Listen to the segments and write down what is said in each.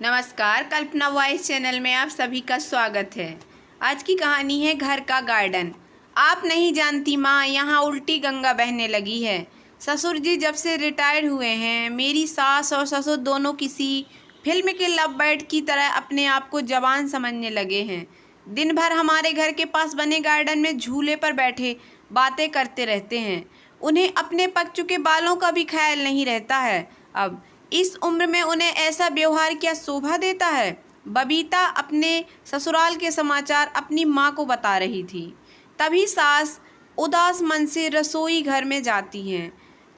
नमस्कार, कल्पना voice channel में आप सभी का स्वागत है। आज की कहानी है घर का गार्डन। आप नहीं जानती माँ, यहाँ उल्टी गंगा बहने लगी है। ससुर जी जब से रिटायर हुए हैं, मेरी सास और ससुर दोनों किसी फिल्म के लव बर्ड की तरह अपने आप को जवान समझने लगे हैं। दिन भर हमारे घर के पास बने गार्डन में झूले पर बैठे बातें करते रहते हैं। उन्हें अपने पक चुके बालों का भी ख्याल नहीं रहता है। अब इस उम्र में उन्हें ऐसा व्यवहार क्या शोभा देता है। बबीता अपने ससुराल के समाचार अपनी माँ को बता रही थी। तभी सास उदास मन से रसोई घर में जाती हैं,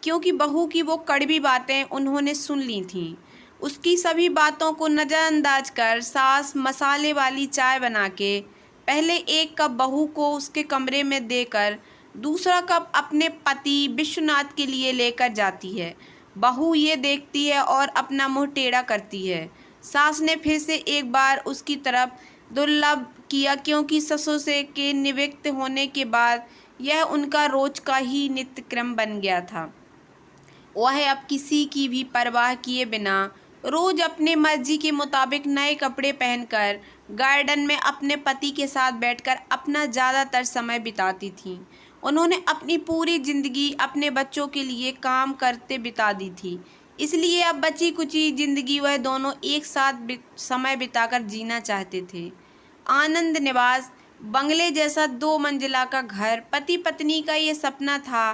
क्योंकि बहू की वो कड़वी बातें उन्होंने सुन ली थीं। उसकी सभी बातों को नज़रअंदाज कर सास मसाले वाली चाय बना के पहले एक कप बहू को उसके कमरे में देकर दूसरा कप अपने पति विश्वनाथ के लिए लेकर जाती है। बहू ये देखती है और अपना मुंह टेढ़ा करती है। सास ने फिर से एक बार उसकी तरफ दुर्लभ किया, क्योंकि ससुर से के निवृत्त होने के बाद यह उनका रोज का ही नित्यक्रम बन गया था। वह अब किसी की भी परवाह किए बिना रोज अपने मर्जी के मुताबिक नए कपड़े पहनकर गार्डन में अपने पति के साथ बैठकर अपना ज़्यादातर समय बिताती थीं। उन्होंने अपनी पूरी ज़िंदगी अपने बच्चों के लिए काम करते बिता दी थी, इसलिए अब बची कुची ज़िंदगी वह दोनों एक साथ समय बिताकर जीना चाहते थे। आनंद निवास बंगले जैसा 2 मंजिला का घर पति पत्नी का ये सपना था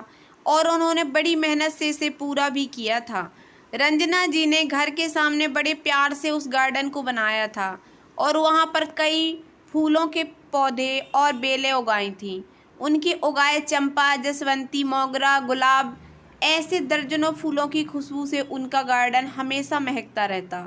और उन्होंने बड़ी मेहनत से इसे पूरा भी किया था। रंजना जी ने घर के सामने बड़े प्यार से उस गार्डन को बनाया था और वहाँ पर कई फूलों के पौधे और बेलें उगाई थीं। उनके उगाए चंपा, जसवंती, मोगरा, गुलाब, ऐसे दर्जनों फूलों की खुशबू से उनका गार्डन हमेशा महकता रहता।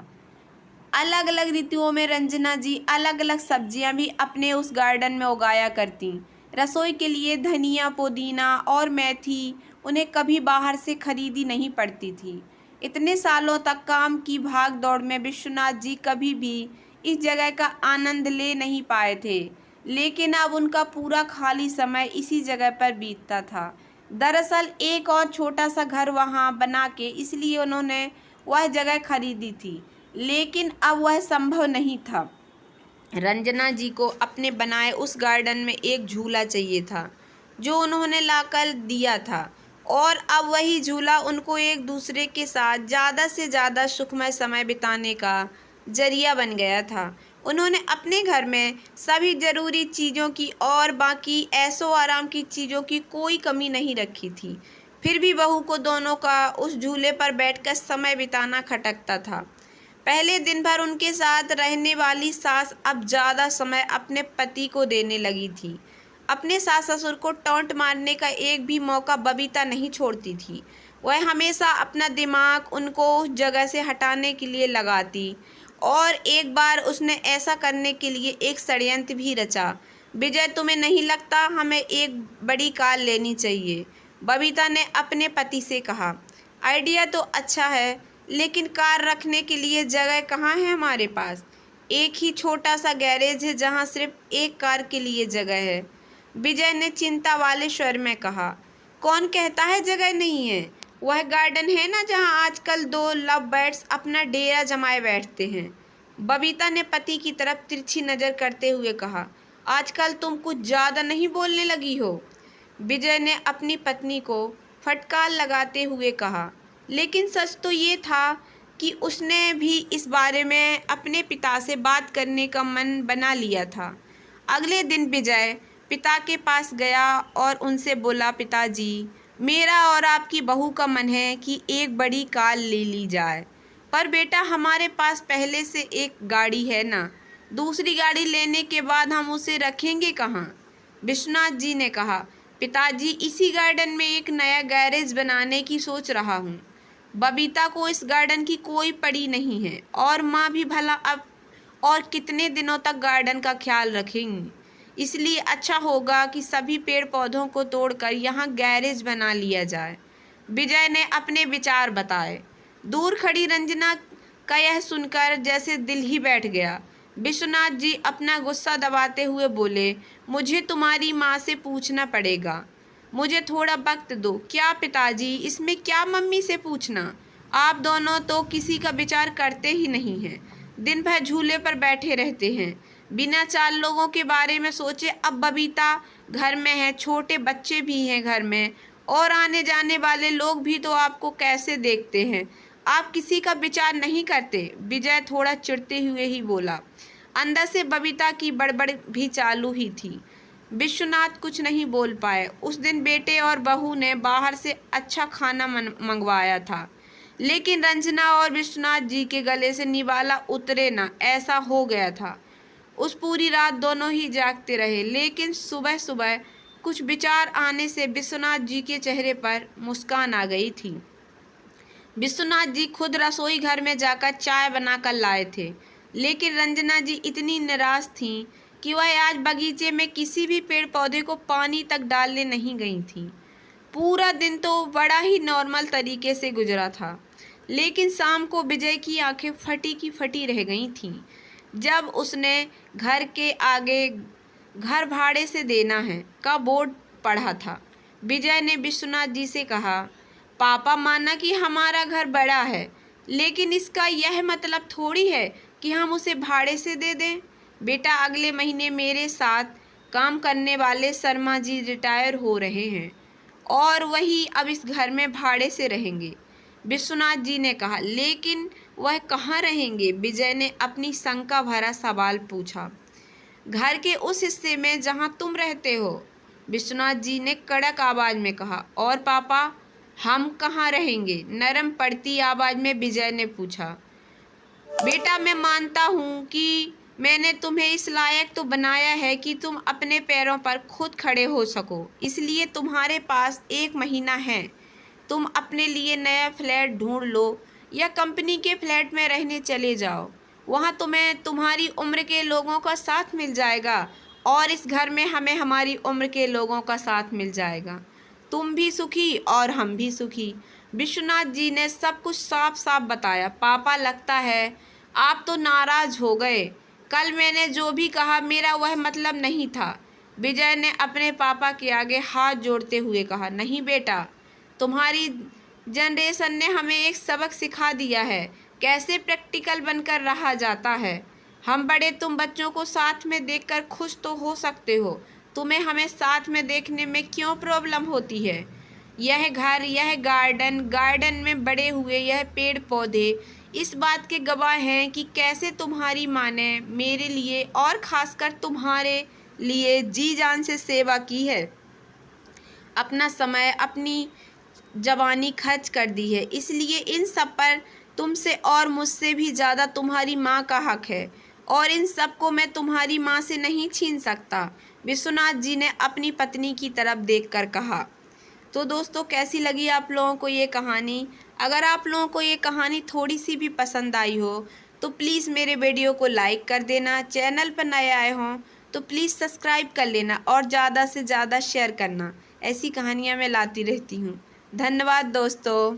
अलग अलग ऋतुओं में रंजना जी अलग अलग सब्जियां भी अपने उस गार्डन में उगाया करती। रसोई के लिए धनिया, पुदीना और मेथी उन्हें कभी बाहर से खरीदी नहीं पड़ती थी। इतने सालों तक काम की भाग दौड़ में विश्वनाथ जी कभी भी इस जगह का आनंद ले नहीं पाए थे, लेकिन अब उनका पूरा खाली समय इसी जगह पर बीतता था। दरअसल एक और छोटा सा घर वहां बना के इसलिए उन्होंने वह जगह खरीदी थी, लेकिन अब वह संभव नहीं था। रंजना जी को अपने बनाए उस गार्डन में एक झूला चाहिए था, जो उन्होंने लाकर दिया था, और अब वही झूला उनको एक दूसरे के साथ ज़्यादा से ज़्यादा सुखमय समय बिताने का जरिया बन गया था। उन्होंने अपने घर में सभी ज़रूरी चीज़ों की और बाकी ऐशो आराम की चीज़ों की कोई कमी नहीं रखी थी। फिर भी बहू को दोनों का उस झूले पर बैठकर समय बिताना खटकता था। पहले दिन भर उनके साथ रहने वाली सास अब ज़्यादा समय अपने पति को देने लगी थी। अपने सास ससुर को टॉन्ट मारने का एक भी मौका बबीता नहीं छोड़ती थी। वह हमेशा अपना दिमाग उनको उस जगह से हटाने के लिए लगाती, और एक बार उसने ऐसा करने के लिए एक षड्यंत्र भी रचा। विजय, तुम्हें नहीं लगता हमें एक बड़ी कार लेनी चाहिए? बबीता ने अपने पति से कहा। आइडिया तो अच्छा है, लेकिन कार रखने के लिए जगह कहाँ है हमारे पास? एक ही छोटा सा गैरेज है जहाँ सिर्फ एक कार के लिए जगह है। विजय ने चिंता वाले स्वर में कहा। कौन कहता है जगह नहीं है? वह गार्डन है ना जहाँ आजकल 2 लव बर्ड्स अपना डेरा जमाए बैठते हैं। बबीता ने पति की तरफ तिरछी नज़र करते हुए कहा। आजकल तुम कुछ ज़्यादा नहीं बोलने लगी हो? विजय ने अपनी पत्नी को फटकार लगाते हुए कहा। लेकिन सच तो ये था कि उसने भी इस बारे में अपने पिता से बात करने का मन बना लिया था। अगले दिन विजय पिता के पास गया और उनसे बोला, पिताजी, मेरा और आपकी बहू का मन है कि एक बड़ी कार ले ली जाए, पर बेटा हमारे पास पहले से एक गाड़ी है ना, दूसरी गाड़ी लेने के बाद हम उसे रखेंगे कहाँ? विश्वनाथ जी ने कहा। पिताजी, इसी गार्डन में एक नया गैरेज बनाने की सोच रहा हूँ। बबीता को इस गार्डन की कोई पड़ी नहीं है, और माँ भी भला अब और कितने दिनों तक गार्डन का ख्याल रखेंगी। इसलिए अच्छा होगा कि सभी पेड़ पौधों को तोड़कर यहाँ गैरेज बना लिया जाए। विजय ने अपने विचार बताए। दूर खड़ी रंजना का यह सुनकर जैसे दिल ही बैठ गया। विश्वनाथ जी अपना गुस्सा दबाते हुए बोले, मुझे तुम्हारी माँ से पूछना पड़ेगा, मुझे थोड़ा वक्त दो। क्या पिताजी, इसमें क्या मम्मी से पूछना? आप दोनों तो किसी का विचार करते ही नहीं हैं। दिन भर झूले पर बैठे रहते हैं, बिना 4 लोगों के बारे में सोचे। अब बबीता घर में है, छोटे बच्चे भी हैं घर में, और आने जाने वाले लोग भी तो आपको कैसे देखते हैं। आप किसी का विचार नहीं करते। विजय थोड़ा चिढ़ते हुए ही बोला। अंदर से बबीता की बड़बड़ भी चालू ही थी। विश्वनाथ कुछ नहीं बोल पाए। उस दिन बेटे और बहू ने बाहर से अच्छा खाना मंगवाया था, लेकिन रंजना और विश्वनाथ जी के गले से निवाला उतरे ना, ऐसा हो गया था। उस पूरी रात दोनों ही जागते रहे, लेकिन सुबह सुबह कुछ विचार आने से विश्वनाथ जी के चेहरे पर मुस्कान आ गई थी। विश्वनाथ जी खुद रसोई घर में जाकर चाय बनाकर लाए थे, लेकिन रंजना जी इतनी निराश थीं कि वह आज बगीचे में किसी भी पेड़ पौधे को पानी तक डालने नहीं गई थीं। पूरा दिन तो बड़ा ही नॉर्मल तरीके से गुजरा था, लेकिन शाम को विजय की आंखें फटी की फटी रह गई थीं जब उसने घर के आगे घर भाड़े से देना है का बोर्ड पढ़ा था। विजय ने विश्वनाथ जी से कहा, पापा, माना कि हमारा घर बड़ा है, लेकिन इसका यह मतलब थोड़ी है कि हम उसे भाड़े से दे दें। बेटा, अगले महीने मेरे साथ काम करने वाले शर्मा जी रिटायर हो रहे हैं और वही अब इस घर में भाड़े से रहेंगे। विश्वनाथ जी ने कहा। लेकिन वह कहाँ रहेंगे? विजय ने अपनी शंका भरा सवाल पूछा। घर के उस हिस्से में जहाँ तुम रहते हो, विश्वनाथ जी ने कड़क आवाज में कहा। और पापा, हम कहाँ रहेंगे? नरम पड़ती आवाज में विजय ने पूछा। बेटा, मैं मानता हूँ कि मैंने तुम्हें इस लायक तो बनाया है कि तुम अपने पैरों पर खुद खड़े हो सको, इसलिए तुम्हारे पास 1 महीना है। तुम अपने लिए नया फ्लैट ढूंढ लो या कंपनी के फ्लैट में रहने चले जाओ। वहाँ तुम्हें तुम्हारी उम्र के लोगों का साथ मिल जाएगा और इस घर में हमें हमारी उम्र के लोगों का साथ मिल जाएगा। तुम भी सुखी और हम भी सुखी। विश्वनाथ जी ने सब कुछ साफ साफ बताया। पापा, लगता है आप तो नाराज हो गए। कल मैंने जो भी कहा मेरा वह मतलब नहीं था। विजय ने अपने पापा के आगे हाथ जोड़ते हुए कहा। नहीं बेटा, तुम्हारी जनरेशन ने हमें एक सबक सिखा दिया है, कैसे प्रैक्टिकल बनकर रहा जाता है। हम बड़े, तुम बच्चों को साथ में देखकर खुश तो हो सकते हो, तुम्हें हमें साथ में देखने में क्यों प्रॉब्लम होती है? यह घर, यह गार्डन में बड़े हुए यह पेड़ पौधे इस बात के गवाह हैं कि कैसे तुम्हारी माँ ने मेरे लिए और खासकर तुम्हारे लिए जी जान से सेवा की है, अपना समय, अपनी जवानी खर्च कर दी है। इसलिए इन सब पर तुमसे और मुझसे भी ज़्यादा तुम्हारी माँ का हक है, और इन सब को मैं तुम्हारी माँ से नहीं छीन सकता। विश्वनाथ जी ने अपनी पत्नी की तरफ देखकर कहा। तो दोस्तों, कैसी लगी आप लोगों को ये कहानी? अगर आप लोगों को ये कहानी थोड़ी सी भी पसंद आई हो तो प्लीज़ मेरे वीडियो को लाइक कर देना। चैनल पर नए आए हों तो प्लीज़ सब्सक्राइब कर लेना और ज़्यादा से ज़्यादा शेयर करना। ऐसी कहानियाँ मैं लाती रहती हूँ। धन्यवाद दोस्तों।